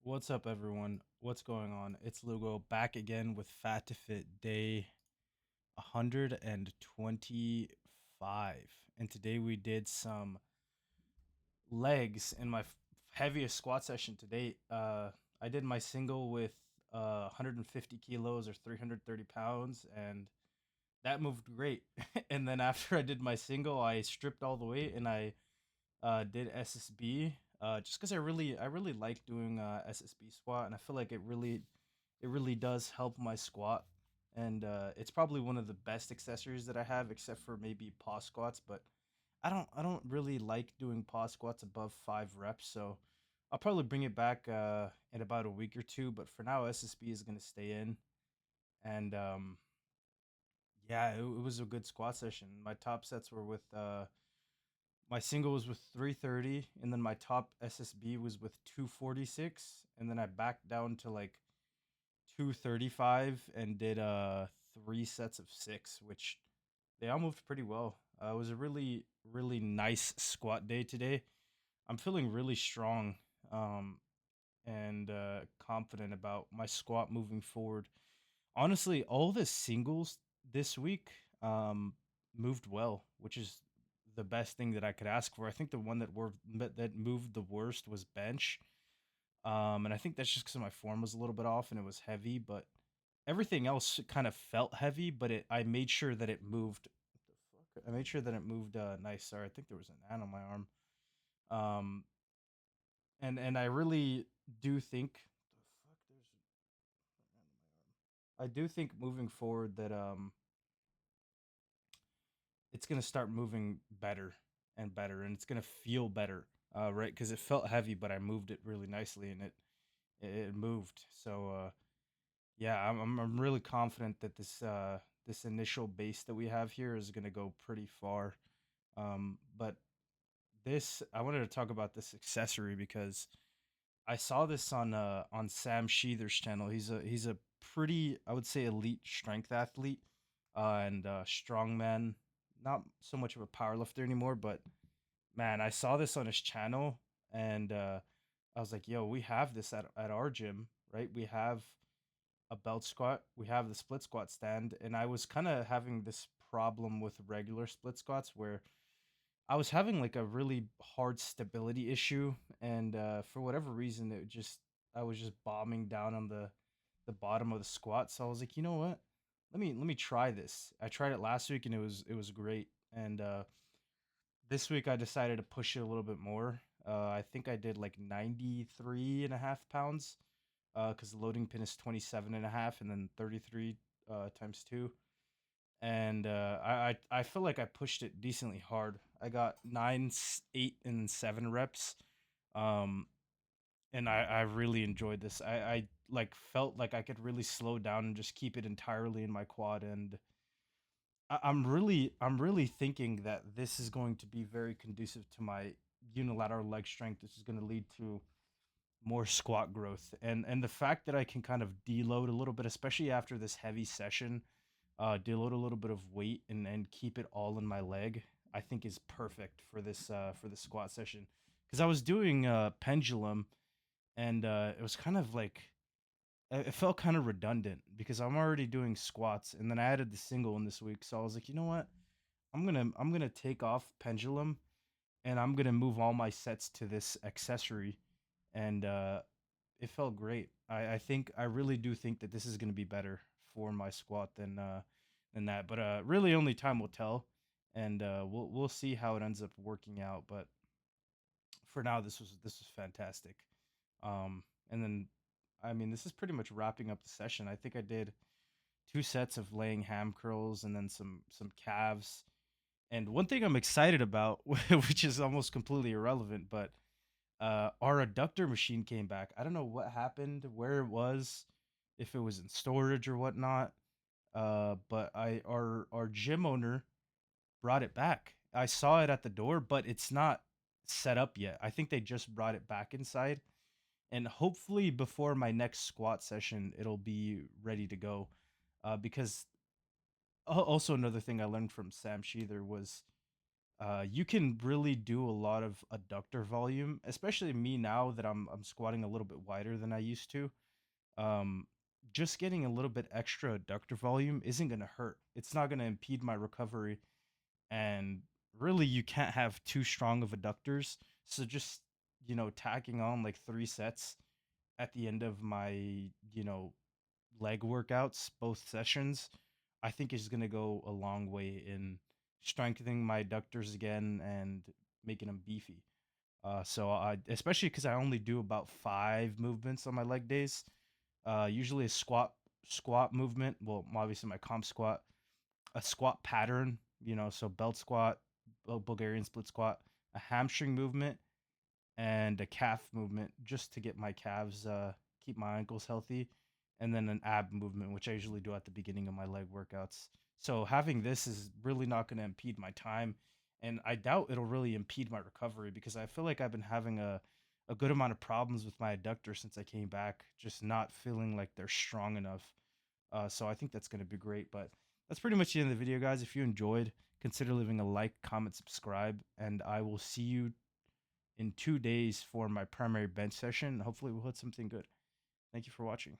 What's up, everyone? What's going on? It's Lugo back again with Fat to Fit day 125. And today we did some legs in my heaviest squat session to date. I did my single with 150 kilos or 330 pounds, and that moved great. And then after I did my single, I stripped all the weight and I did SSB just because I really like doing SSB squat, and I feel like it really does help my squat, and it's probably one of the best accessories that I have, except for maybe pause squats. But I don't really like doing pause squats above 5 reps, so I'll probably bring it back in about a week or two. But for now, SSB is gonna stay in, and yeah, it was a good squat session. My top sets were with my single was with 330, and then my top SSB was with 246, and then I backed down to like 235 and did 3 sets of 6, which they all moved pretty well. It was a really nice squat day today. I'm feeling really strong um, and confident about my squat moving forward. Honestly, all the singles this week moved well, which is the best thing that I could ask for. I think the one that moved the worst was bench, and I think that's just because my form was a little bit off and it was heavy. But everything else kind of felt heavy, but I made sure that it moved. What the fuck? I made sure that it moved nice. Sorry, I think there was an ant on my arm. Um, and I really do think the fuck there's an ant on my arm. I do think moving forward that it's gonna start moving better and better, and it's gonna feel better, right? Because it felt heavy, but I moved it really nicely, and it moved. So yeah, I'm really confident that this initial base that we have here is gonna go pretty far. But this I wanted to talk about this accessory because I saw this on Sam Sheether's channel. He's a pretty, I would say, elite strength athlete, and strongman. Not so much of a power lifter anymore, but man, I saw this on his channel, and I was like, "Yo, we have this at our gym, right? We have a belt squat, we have the split squat stand," and I was kind of having this problem with regular split squats where I was having like a really hard stability issue, and for whatever reason, I was just bombing down on the bottom of the squat. So I was like, you know what? Let me try this. I tried it last week and it was great. And this week I decided to push it a little bit more. I think I did like 93 and a half pounds because the loading pin is 27 and a half, and then 33 times 2. And I feel like I pushed it decently hard. I got 9, 8, and 7 reps, um, and I really enjoyed this. I like felt like I could really slow down and just keep it entirely in my quad, and I'm really thinking that this is going to be very conducive to my unilateral leg strength. This is going to lead to more squat growth, and the fact that I can kind of deload a little bit, especially after this heavy session, deload a little bit of weight and keep it all in my leg, I think is perfect for this squat session. Because I was doing pendulum, and it was kind of like it felt kind of redundant because I'm already doing squats, and then I added the single in this week, so I was like, you know what, I'm gonna take off pendulum, and I'm gonna move all my sets to this accessory, and it felt great. I really do think that this is gonna be better for my squat than that. But really only time will tell, and we'll see how it ends up working out. But for now, this was fantastic. And then I mean, this is pretty much wrapping up the session. I think I did 2 sets of laying ham curls and then some calves. And one thing I'm excited about, which is almost completely irrelevant, but our adductor machine came back. I don't know what happened, where it was, if it was in storage or whatnot. But our gym owner brought it back. I saw it at the door, but it's not set up yet. I think they just brought it back inside, and hopefully before my next squat session, it'll be ready to go. Because also another thing I learned from Sam Sheether was you can really do a lot of adductor volume, especially me now that I'm squatting a little bit wider than I used to. Um, just getting a little bit extra adductor volume isn't gonna hurt. It's not gonna impede my recovery, and really, you can't have too strong of adductors. So just tacking on like 3 sets at the end of my leg workouts, both sessions, I think is going to go a long way in strengthening my adductors again and making them beefy. So I, especially because I only do about 5 movements on my leg days. Usually a squat movement. Well, obviously my comp squat, a squat pattern. So belt squat, Bulgarian split squat, a hamstring movement, and a calf movement just to get my calves, keep my ankles healthy, and then an ab movement, which I usually do at the beginning of my leg workouts. So having this is really not going to impede my time, and I doubt it'll really impede my recovery because I feel like I've been having a good amount of problems with my adductors since I came back, just not feeling like they're strong enough. So I think that's going to be great. But that's pretty much the end of the video, guys. If you enjoyed, consider leaving a like, comment, subscribe, and I will see you in 2 days for my primary bench session. Hopefully, we'll hit something good. Thank you for watching.